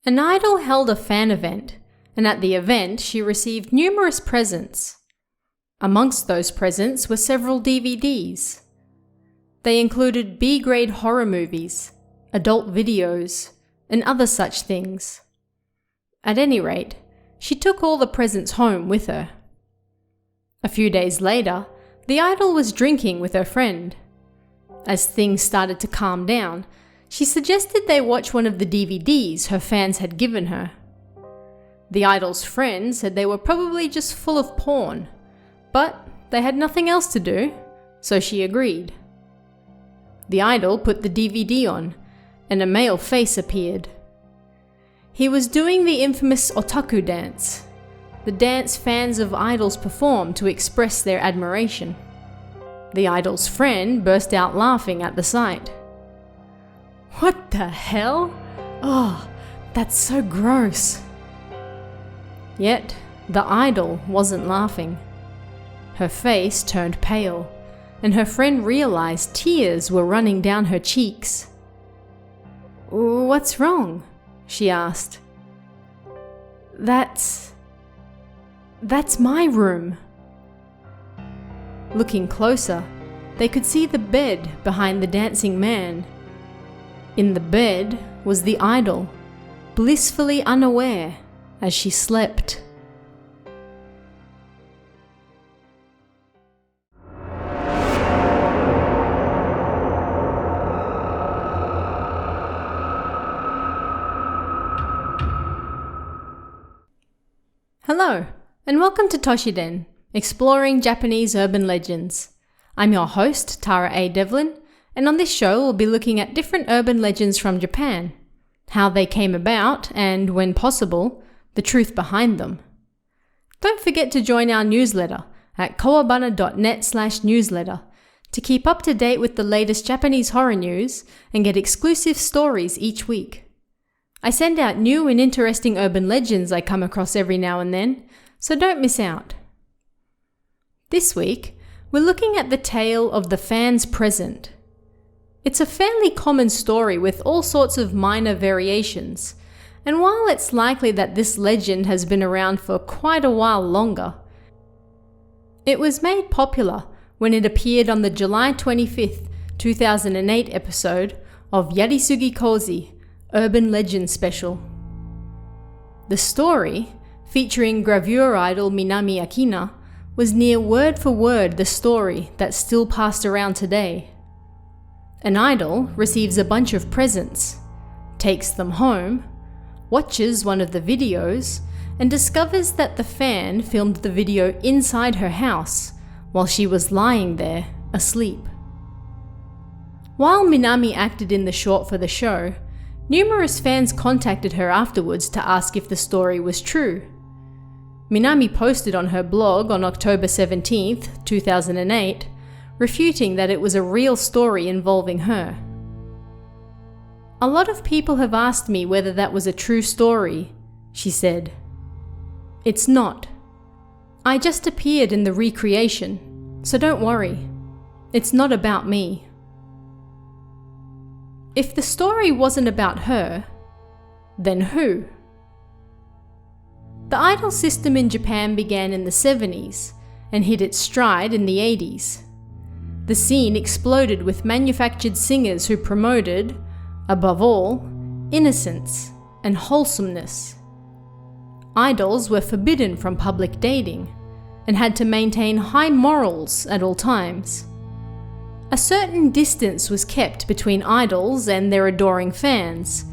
An idol held a fan event, and at the event she received numerous presents. Amongst those presents were several DVDs. They included B-grade horror movies, adult videos, and other such things. At any rate, she took all the presents home with her. A few days later, the idol was drinking with her friend. As things started to calm down, she suggested they watch one of the DVDs her fans had given her. The idol's friend said they were probably just full of porn, but they had nothing else to do, so she agreed. The idol put the DVD on, and a male face appeared. He was doing the infamous otaku dance, the dance fans of idols perform to express their admiration. The idol's friend burst out laughing at the sight. "What the hell? Oh, that's so gross." Yet, the idol wasn't laughing. Her face turned pale, and her friend realized tears were running down her cheeks. "What's wrong?" she asked. That's my room." Looking closer, they could see the bed behind the dancing man. In the bed was the idol, blissfully unaware as she slept. Hello, and welcome to Toshiden, exploring Japanese urban legends. I'm your host, Tara A. Devlin, and on this show we'll be looking at different urban legends from Japan, how they came about, and, when possible, the truth behind them. Don't forget to join our newsletter at kawabana.net/newsletter to keep up to date with the latest Japanese horror news and get exclusive stories each week. I send out new and interesting urban legends I come across every now and then, so don't miss out. This week, we're looking at the tale of the fan's present. It's a fairly common story with all sorts of minor variations, and while it's likely that this legend has been around for quite a while longer, it was made popular when it appeared on the July 25th, 2008 episode of Yarisugi Kozi, Urban Legend Special. The story, featuring gravure idol Minami Akina, was near word for word the story that's still passed around today. An idol receives a bunch of presents, takes them home, watches one of the videos, and discovers that the fan filmed the video inside her house while she was lying there, asleep. While Minami acted in the short for the show, numerous fans contacted her afterwards to ask if the story was true. Minami posted on her blog on October 17th, 2008, refuting that it was a real story involving her. "A lot of people have asked me whether that was a true story," she said. "It's not. I just appeared in the recreation, so don't worry. It's not about me." If the story wasn't about her, then who? The idol system in Japan began in the 70s and hit its stride in the 80s. The scene exploded with manufactured singers who promoted, above all, innocence and wholesomeness. Idols were forbidden from public dating and had to maintain high morals at all times. A certain distance was kept between idols and their adoring fans,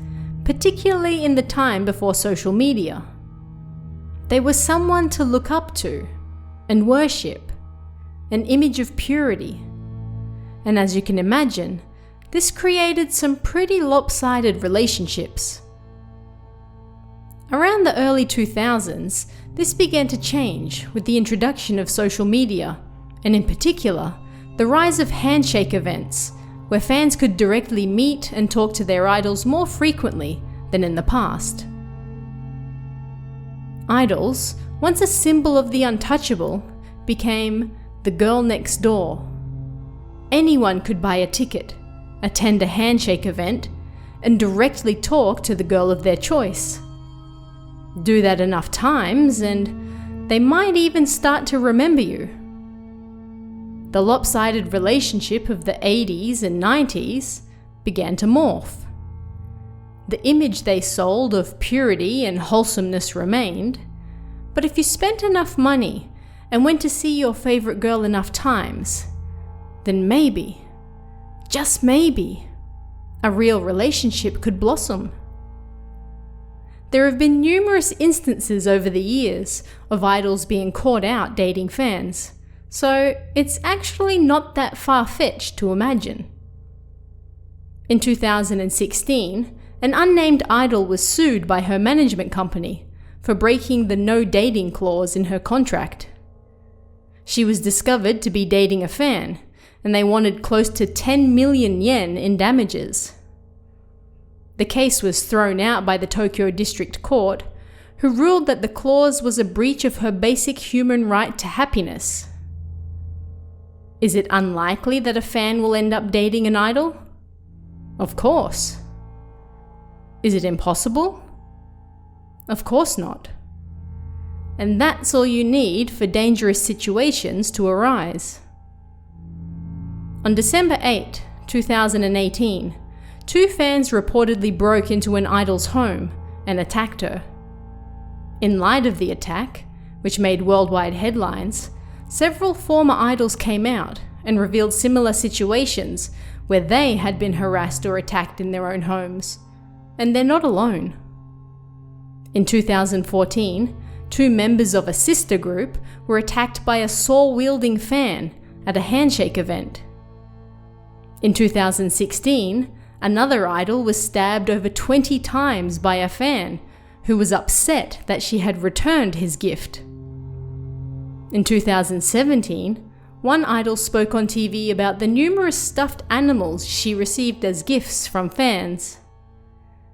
particularly in the time before social media. They were someone to look up to and worship, an image of purity. And as you can imagine, this created some pretty lopsided relationships. Around the early 2000s, this began to change with the introduction of social media, and in particular, the rise of handshake events, where fans could directly meet and talk to their idols more frequently than in the past. Idols, once a symbol of the untouchable, became the girl next door. Anyone could buy a ticket, attend a handshake event, and directly talk to the girl of their choice. Do that enough times and they might even start to remember you. The lopsided relationship of the 80s and 90s began to morph. The image they sold of purity and wholesomeness remained, but if you spent enough money and went to see your favorite girl enough times, then maybe, just maybe, a real relationship could blossom. There have been numerous instances over the years of idols being caught out dating fans, so it's actually not that far-fetched to imagine. In 2016, an unnamed idol was sued by her management company for breaking the no dating clause in her contract. She was discovered to be dating a fan, and they wanted close to 10 million yen in damages. The case was thrown out by the Tokyo District Court, who ruled that the clause was a breach of her basic human right to happiness. Is it unlikely that a fan will end up dating an idol? Of course. Is it impossible? Of course not. And that's all you need for dangerous situations to arise. On December 8, 2018, 2 fans reportedly broke into an idol's home and attacked her. In light of the attack, which made worldwide headlines, several former idols came out and revealed similar situations where they had been harassed or attacked in their own homes. And they're not alone. In 2014, 2 members of a sister group were attacked by a saw-wielding fan at a handshake event. In 2016, another idol was stabbed over 20 times by a fan who was upset that she had returned his gift. In 2017, one idol spoke on TV about the numerous stuffed animals she received as gifts from fans.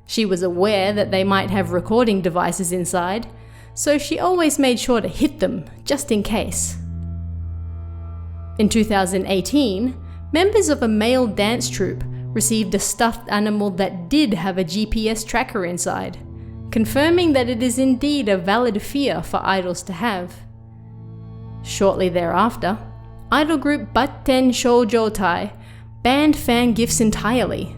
She was aware that they might have recording devices inside, so she always made sure to hit them, just in case. In 2018, members of a male dance troupe received a stuffed animal that did have a GPS tracker inside, confirming that it is indeed a valid fear for idols to have. Shortly thereafter, idol group Batten Shoujotai banned fan gifts entirely.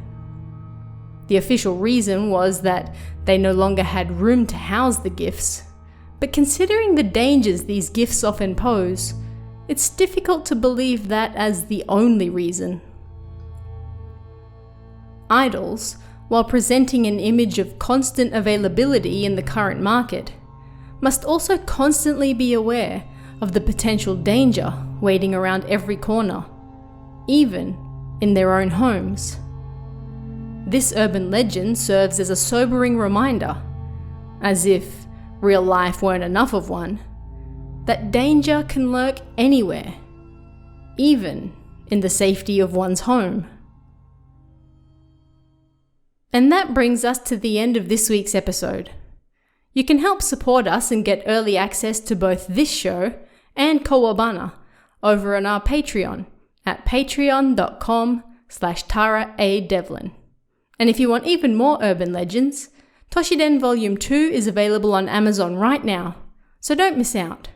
The official reason was that they no longer had room to house the gifts, but considering the dangers these gifts often pose, it's difficult to believe that as the only reason. Idols, while presenting an image of constant availability in the current market, must also constantly be aware of the potential danger waiting around every corner, even in their own homes. This urban legend serves as a sobering reminder, as if real life weren't enough of one, that danger can lurk anywhere, even in the safety of one's home. And that brings us to the end of this week's episode. You can help support us and get early access to both this show and Kawabana over on our Patreon at patreon.com/TaraADevlin. And if you want even more urban legends, Toshiden Volume 2 is available on Amazon right now, so don't miss out.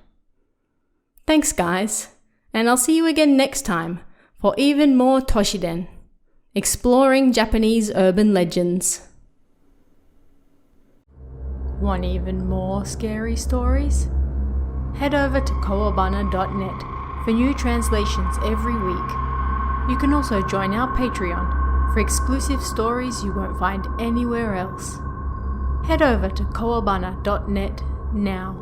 Thanks guys, and I'll see you again next time for even more Toshiden, exploring Japanese urban legends. Want even more scary stories? Head over to kawabana.net for new translations every week. You can also join our Patreon for exclusive stories you won't find anywhere else. Head over to kawabana.net now.